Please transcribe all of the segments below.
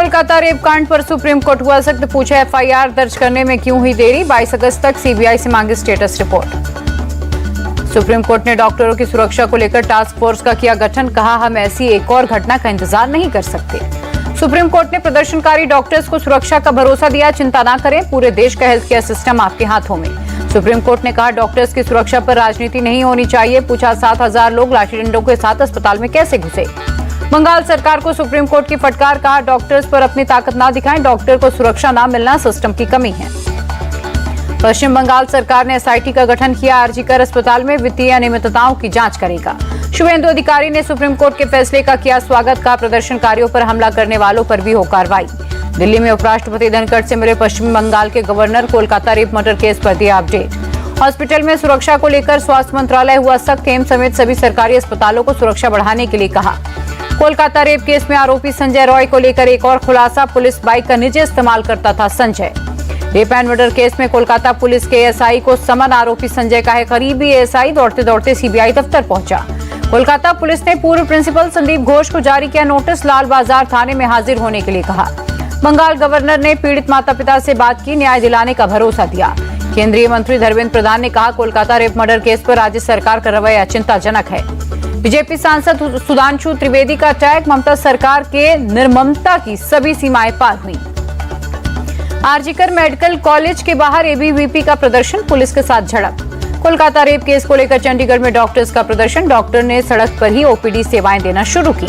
Kolkata rape कांड पर supreme court हुआ सख्त, पूछा एफआईआर दर्ज करने में क्यों हुई देरी, 22 अगस्त तक सीबीआई से मांगी स्टेटस रिपोर्ट। सुप्रीम कोर्ट ने डॉक्टरों की सुरक्षा को लेकर टास्क फोर्स का किया गठन, कहा हम ऐसी एक और घटना का इंतजार नहीं कर सकते। सुप्रीम कोर्ट ने प्रदर्शनकारी डॉक्टर्स को सुरक्षा का भरोसा दिया, चिंता न करें, पूरे देश का हेल्थ केयर सिस्टम आपके हाथों में। सुप्रीम कोर्ट ने कहा डॉक्टर्स की सुरक्षा पर राजनीति नहीं होनी चाहिए, पूछा 7,000 लोग लाठी डंडों के साथ अस्पताल में कैसे घुसे। बंगाल सरकार को सुप्रीम कोर्ट की फटकार, कहा डॉक्टर्स पर अपनी ताकत ना दिखाएं, डॉक्टर को सुरक्षा ना मिलना सिस्टम की कमी है। पश्चिम बंगाल सरकार ने एसआईटी का गठन किया, आरजीकर अस्पताल में वित्तीय अनियमितताओं की जांच करेगा। शुभेंदु अधिकारी ने सुप्रीम कोर्ट के फैसले का किया स्वागत, का प्रदर्शनकारियों पर हमला करने वालों पर भी हो कार्रवाई। दिल्ली में उपराष्ट्रपति धनखड़ से मिले पश्चिम बंगाल के governor, Kolkata rape murder case पर दिया अपडेट। हॉस्पिटल में सुरक्षा को लेकर स्वास्थ्य मंत्रालय हुआ सख्त, एम्स समेत सभी सरकारी अस्पतालों को सुरक्षा बढ़ाने के लिए कहा। कोलकाता रेप केस में आरोपी संजय रॉय को लेकर एक और खुलासा, पुलिस बाइक का निजी इस्तेमाल करता था Sanjay. Rape and murder case में कोलकाता पुलिस के एएसआई को समन, आरोपी संजय का है करीबी एएसआई, दौड़ते दौड़ते सीबीआई दफ्तर पहुंचा। कोलकाता पुलिस ने पूर्व प्रिंसिपल संदीप घोष को जारी किया नोटिस, लाल बाजार थाने में हाजिर होने के लिए कहा। बंगाल गवर्नर ने पीड़ित माता पिता से बात की, न्याय दिलाने का भरोसा दिया। केंद्रीय मंत्री धर्मेंद्र प्रधान ने कहा कोलकाता रेप मर्डर केस पर राज्य सरकार का रवैया चिंताजनक है। बीजेपी सांसद सुधांशु त्रिवेदी का अटैक, ममता सरकार के निर्ममता की सभी सीमाएं पार हुई। आरजीकर मेडिकल कॉलेज के बाहर एबीवीपी का प्रदर्शन, पुलिस के साथ झड़प। कोलकाता रेप केस को लेकर चंडीगढ़ में डॉक्टर्स का प्रदर्शन, डॉक्टर ने सड़क पर ही ओपीडी सेवाएं देना शुरू की।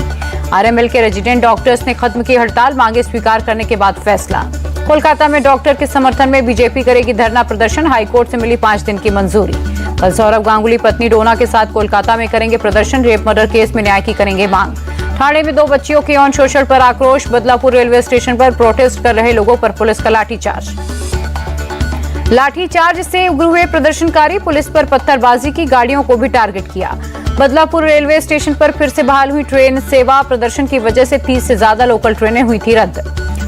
आरएमएल के रेजिडेंट डॉक्टर्स ने खत्म की हड़ताल, मांगे स्वीकार करने के बाद फैसला। कोलकाता में डॉक्टर के समर्थन में बीजेपी करेगी धरना प्रदर्शन, हाईकोर्ट से मिली 5 दिन की मंजूरी। कल सौरभ गांगुली पत्नी डोना के साथ कोलकाता में करेंगे प्रदर्शन, रेप मर्डर केस में न्याय की करेंगे मांग। ठाणे में 2 बच्चियों के यौन शोषण पर आक्रोश, बदलापुर रेलवे स्टेशन पर प्रोटेस्ट कर रहे लोगों पर पुलिस का लाठीचार्ज। लाठीचार्ज से उग्र हुए प्रदर्शनकारी, पुलिस पर पत्थरबाजी की, गाड़ियों को भी टारगेट किया। बदलापुर रेलवे स्टेशन पर फिर से बहाल हुई ट्रेन सेवा, प्रदर्शन की वजह से 30 से ज्यादा लोकल ट्रेनें हुई थी रद्द।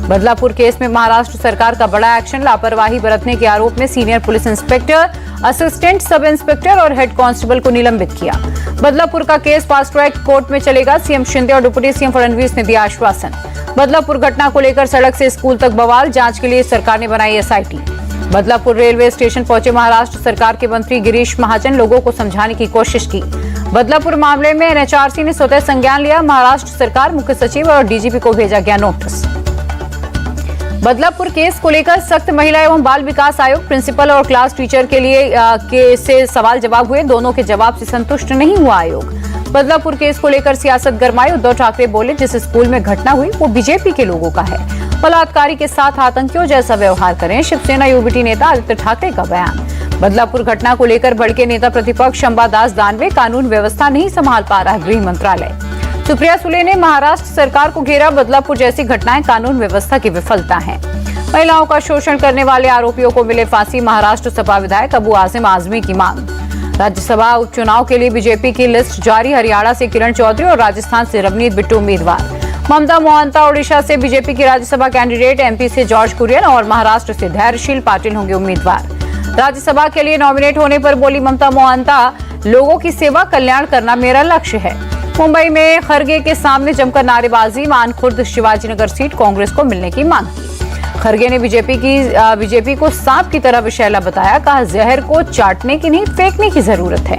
बदलापुर केस में महाराष्ट्र सरकार का बड़ा एक्शन, लापरवाही बरतने के आरोप में senior police inspector, assistant sub inspector और हेड कांस्टेबल को निलंबित किया। बदलापुर का केस फास्ट ट्रैक कोर्ट में चलेगा, सीएम शिंदे और डिप्टी सीएम फडणवीस ने दिया आश्वासन। बदलापुर घटना को लेकर सड़क से स्कूल तक बवाल, जांच के लिए सरकार ने बनाई एसआईटी। बदलापुर रेलवे स्टेशन पहुंचे महाराष्ट्र सरकार के मंत्री गिरीश महाजन, लोगों को समझाने की कोशिश की। बदलापुर मामले में एनएचआरसी ने स्वतः संज्ञान लिया, महाराष्ट्र सरकार, मुख्य सचिव और डीजीपी को भेजा गया नोटिस। बदलापुर केस को लेकर सख्त, महिला एवं बाल विकास आयोग, प्रिंसिपल और क्लास टीचर के लिए से सवाल जवाब हुए, दोनों के जवाब से संतुष्ट नहीं हुआ आयोग। बदलापुर केस को लेकर सियासत गरमाई, उद्धव ठाकरे बोले जिस स्कूल में घटना हुई वो बीजेपी के लोगों का है, बलात्कारी के साथ आतंकियों जैसा व्यवहार करें, शिवसेना यूबीटी नेता आदित्य ठाकरे का बयान। बदलापुर घटना को लेकर भड़के नेता प्रतिपक्ष अंबादास दानवे, कानून व्यवस्था नहीं संभाल पा रहा गृह मंत्रालय। सुप्रिया सुले ने महाराष्ट्र सरकार को घेरा, बदलापुर जैसी घटनाएं कानून व्यवस्था की विफलता है। महिलाओं का शोषण करने वाले आरोपियों को मिले फांसी, महाराष्ट्र सपा विधायक अबू आसिम आजमी की मांग। राज्यसभा उपचुनाव के लिए बीजेपी की लिस्ट जारी, हरियाणा से किरण चौधरी और राजस्थान से रवनीत बिट्टू उम्मीदवार। ममता मोहंता ओडिशा से बीजेपी की राज्यसभा कैंडिडेट, एमपी से जॉर्ज कुरियन और महाराष्ट्र से धैर्यशील पाटिल होंगे उम्मीदवार। राज्यसभा के लिए नॉमिनेट होने पर बोली ममता मोहंता, लोगों की सेवा कल्याण करना मेरा लक्ष्य है। मुंबई में खरगे के सामने जमकर नारेबाजी, मानखुर्द शिवाजीनगर सीट कांग्रेस को मिलने की मांग की। खरगे ने बीजेपी को सांप की तरह विषैला बताया, कहा जहर को चाटने की नहीं फेंकने की जरूरत है।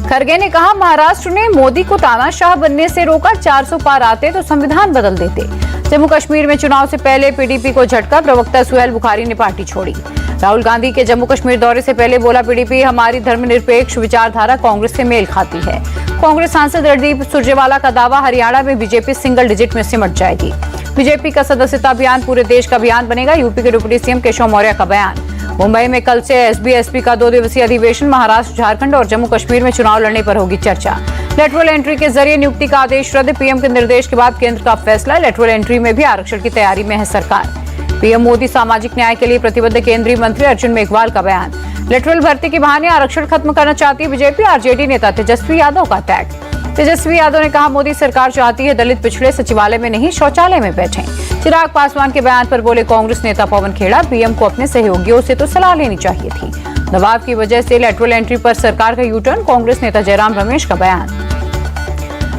खरगे ने कहा महाराष्ट्र ने मोदी को तानाशाह बनने से रोका, 400 पार आते तो संविधान बदल देते। जम्मू कश्मीर में चुनाव से पहले पीडीपी को झटका, प्रवक्ता सुहेल बुखारी ने पार्टी छोड़ी। राहुल गांधी के जम्मू कश्मीर दौरे से पहले बोला पीडीपी हमारी धर्मनिरपेक्ष विचारधारा कांग्रेस से मेल खाती है। कांग्रेस सांसद रणदीप सुरजेवाला का दावा, हरियाणा में बीजेपी सिंगल डिजिट में सिमट जाएगी। बीजेपी का सदस्यता अभियान पूरे देश का अभियान बनेगा, यूपी के डिप्टी सीएम केशव मौर्य का बयान। मुंबई में कल से एसबी-एसपी का 2 दिवसीय अधिवेशन, महाराष्ट्र, झारखंड और जम्मू कश्मीर में चुनाव लड़ने पर होगी चर्चा। लेटरल एंट्री के जरिए नियुक्ति का आदेश रद्द, पीएम के निर्देश के बाद केंद्र का फैसला, लेटरल एंट्री में भी आरक्षण की तैयारी में है सरकार। पीएम मोदी सामाजिक न्याय के लिए प्रतिबद्ध, केंद्रीय मंत्री अर्जुन मेघवाल का बयान। लेटरल भर्ती के बहाने आरक्षण खत्म करना चाहती है बीजेपी, आरजेडी नेता तेजस्वी यादव का अटैक। तेजस्वी यादव ने कहा मोदी सरकार चाहती है दलित पिछड़े सचिवालय में नहीं शौचालय में बैठें। चिराग पासवान के बयान पर बोले कांग्रेस नेता पवन खेड़ा, पीएम को अपने सहयोगियों से तो सलाह लेनी चाहिए थी। दबाव की वजह से लेटरल एंट्री पर सरकार का यूटर्न, कांग्रेस नेता जयराम रमेश का बयान।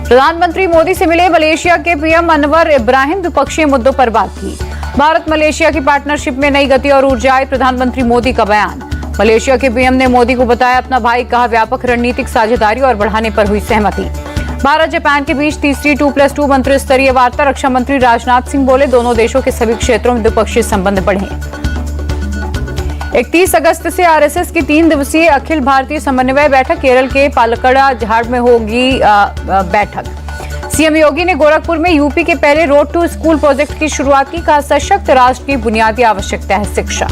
प्रधानमंत्री मोदी से मिले मलेशिया के पीएम अनवर इब्राहिम, द्विपक्षीय मुद्दों पर बात की। भारत मलेशिया की पार्टनरशिप में नई गति और ऊर्जा आई, प्रधानमंत्री मोदी का बयान। मलेशिया के पीएम ने मोदी को बताया अपना भाई, कहा व्यापक रणनीतिक साझेदारी और बढ़ाने पर हुई सहमति। भारत जापान के बीच तीसरी 2+2 मंत्री स्तरीय वार्ता, रक्षा मंत्री राजनाथ सिंह बोले दोनों देशों के सभी क्षेत्रों में द्विपक्षीय संबंध बढ़े। 31 अगस्त से आरएसएस की 3 दिवसीय अखिल भारतीय समन्वय बैठक, केरल के पालक्कड़ झाड़ में होगी बैठक। सीएम योगी ने गोरखपुर में यूपी के पहले रोड टू स्कूल प्रोजेक्ट की शुरुआत की, कहा सशक्त राष्ट्र की बुनियादी आवश्यकता है शिक्षा।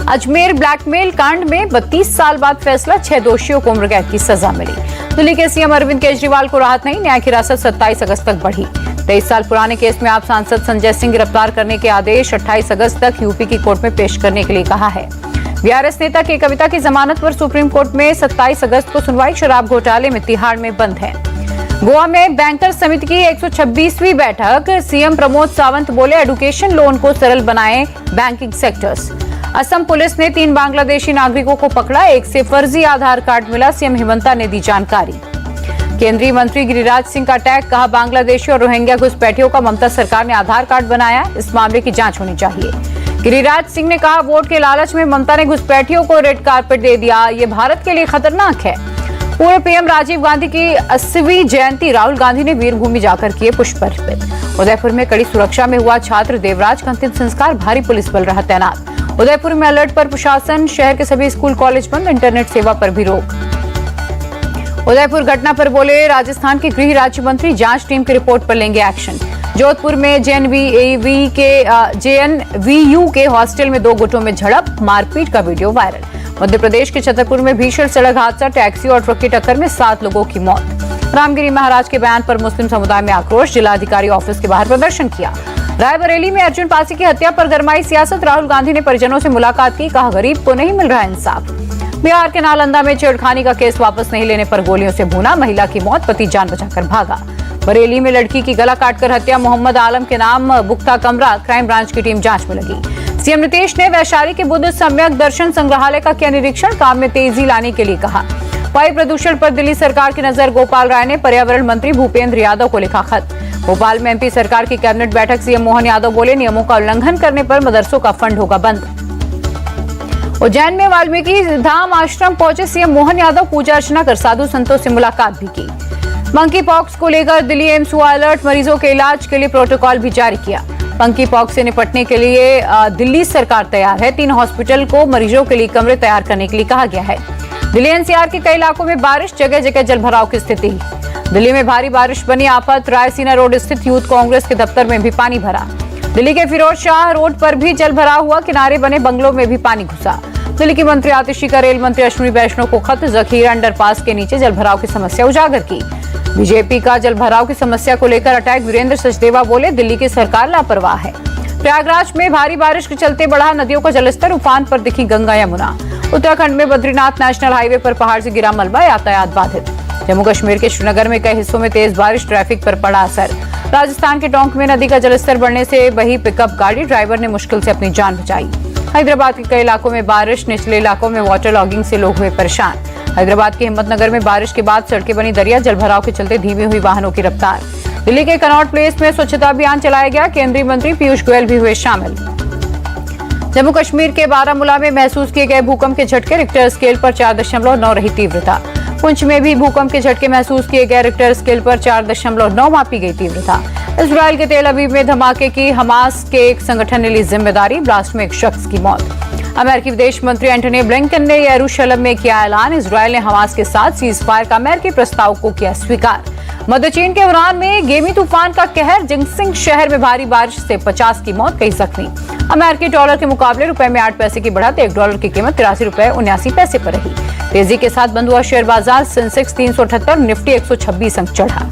अजमेर ब्लैकमेल कांड में 32 साल बाद फैसला, 6 दोषियों को उम्र कैद की सजा मिली। दिल्ली के सीएम अरविंद केजरीवाल को राहत नहीं, न्यायिक हिरासत 27 अगस्त तक बढ़ी। 23 साल पुराने केस में आप सांसद संजय सिंह गिरफ्तार करने के आदेश 28 अगस्त तक यूपी की कोर्ट में पेश करने के लिए कहा है। बीआरएस नेता के कविता की जमानत पर सुप्रीम कोर्ट में 27 अगस्त को सुनवाई, शराब घोटाले में तिहाड़ में बंद है। गोवा में बैंकर समिति की 126वीं बैठक, सीएम प्रमोद सावंत बोले एजुकेशन लोन को सरल बनाएं बैंकिंग सेक्टर्स। असम पुलिस ने 3 बांग्लादेशी नागरिकों को पकड़ा, एक से फर्जी आधार कार्ड मिला, सीएम हिमंता ने दी जानकारी। केंद्रीय मंत्री गिरिराज सिंह का टैग, कहा बांग्लादेशी और रोहिंग्या घुसपैठियों का ममता सरकार ने आधार कार्ड बनाया, इस मामले की जांच होनी चाहिए। गिरिराज सिंह ने कहा वोट के लालच में ममता ने घुसपैठियों को रेड कार्पेट दे दिया, ये भारत के लिए खतरनाक है। पूर्व पीएम राजीव गांधी की 80वीं जयंती, राहुल गांधी ने वीरभूमि जाकर किए पुष्प अर्पित। उदयपुर में कड़ी सुरक्षा में हुआ छात्र देवराज का अंतिम संस्कार, भारी पुलिस बल रहा तैनात। उदयपुर में अलर्ट पर प्रशासन, शहर के सभी स्कूल कॉलेज बंद, इंटरनेट सेवा पर भी रोक। उदयपुर घटना पर बोले राजस्थान के गृह राज्य मंत्री, जांच टीम की रिपोर्ट पर लेंगे एक्शन। जोधपुर में जेएनवीयू के हॉस्टल में 2 गुटों में झड़प, मारपीट का वीडियो वायरल। मध्य प्रदेश के छतरपुर में भीषण सड़क हादसा, टैक्सी और ट्रक की टक्कर में 7 लोगों की मौत। रामगिरी महाराज के बयान पर मुस्लिम समुदाय में आक्रोश, जिलाधिकारी ऑफिस के बाहर प्रदर्शन किया। रायबरेली में अर्जुन पासी की हत्या पर गरमाई सियासत, राहुल गांधी ने परिजनों से मुलाकात की, कहा गरीब को नहीं मिल रहा इंसाफ। बिहार के नालंदा में छेड़खानी का केस वापस नहीं लेने पर गोलियों से भूना, महिला की मौत, पति जान बचाकर भागा। बरेली में लड़की की गला काटकर हत्या, मोहम्मद आलम के नाम बुख्ता कमरा, क्राइम ब्रांच की टीम जांच में लगी। सीएम नीतीश ने वैशाली के बुद्ध सम्यक दर्शन संग्रहालय का किया निरीक्षण, काम में तेजी लाने के लिए कहा। वायु प्रदूषण पर दिल्ली सरकार की नजर, गोपाल राय ने पर्यावरण मंत्री भूपेंद्र यादव को लिखा खत। भोपाल में एमपी सरकार की कैबिनेट बैठक, सीएम मोहन यादव बोले नियमों का उल्लंघन करने पर मदरसों का फंड होगा बंद। उज्जैन में वाल्मीकि धाम आश्रम पहुंचे सीएम मोहन यादव, पूजा अर्चना कर साधु संतों से मुलाकात भी की। मंकी पॉक्स को लेकर दिल्ली एम्स हुआ अलर्ट, मरीजों के इलाज के लिए प्रोटोकॉल भी जारी किया। मंकी पॉक्स से निपटने के लिए दिल्ली सरकार तैयार है, 3 हॉस्पिटल को मरीजों के लिए कमरे तैयार करने के लिए कहा गया है। दिल्ली एनसीआर के कई इलाकों में बारिश, जगह जगह जलभराव की स्थिति। दिल्ली में भारी बारिश बनी आफत, रायसीना रोड स्थित यूथ कांग्रेस के दफ्तर में भी पानी भरा। दिल्ली के फिरोज शाह रोड पर भी जलभराव हुआ, किनारे बने बंगलों में भी पानी घुसा। दिल्ली की मंत्री आतिशी का रेल मंत्री अश्विनी वैष्णव को खत, जखीरा अंडरपास के नीचे जलभराव की समस्या उजागर की। बीजेपी का जलभराव की समस्या को लेकर अटैक, वीरेंद्र सचदेवा बोले दिल्ली की सरकार लापरवाह है। प्रयागराज में भारी बारिश के चलते बढ़ा नदियों का जलस्तर, उफान पर दिखी गंगा यमुना। उत्तराखंड में बद्रीनाथ नेशनल हाईवे पर पहाड़ से गिरा मलबा, यातायात बाधित। जम्मू कश्मीर के श्रीनगर में कई हिस्सों में तेज बारिश, ट्रैफिक पर पड़ा असर। राजस्थान के टोंक में नदी का जलस्तर बढ़ने से बही पिकअप गाड़ी, ड्राइवर ने मुश्किल से अपनी जान बचाई। हैदराबाद के कई इलाकों में बारिश, निचले इलाकों में वाटर लॉगिंग से लोग हुए परेशान। हैदराबाद के हिम्मतनगर में बारिश के बाद सड़कें बनी दरिया, जलभराव के चलते धीमी हुई वाहनों की रफ्तार। दिल्ली के कनॉट प्लेस में स्वच्छता अभियान चलाया गया, केंद्रीय मंत्री पीयूष गोयल भी हुए शामिल। जम्मू कश्मीर के बारामूला में महसूस किए गए भूकंप के झटके, रिक्टर स्केल पर 4.9 रही तीव्रता। पुंछ में भी भूकंप के झटके महसूस किए गए, रिक्टर स्केल पर 4.9 मापी गई तीव्रता। इजराइल के तेल अवीव में धमाके की हमास के एक संगठन ने ली जिम्मेदारी, ब्लास्ट में एक शख्स की मौत। अमेरिकी विदेश मंत्री एंटनी ब्लिंकन ने यरूशलेम में किया ऐलान, इजराइल ने हमास के साथ सीज फायर का अमेरिकी प्रस्ताव को किया स्वीकार। मध्य चीन के ईरान में गेमी तूफान का कहर, जिंगसिंग शहर में भारी बारिश से 50 की मौत, कई जख्मी। अमेरिकी डॉलर के मुकाबले रुपए में 8 पैसे की बढ़त, $1 की कीमत 83 रुपए 79 पैसे पर रही। तेजी के साथ बंद हुआ शेयर बाजार, सेंसेक्स 378, निफ्टी 126 अंक चढ़ा।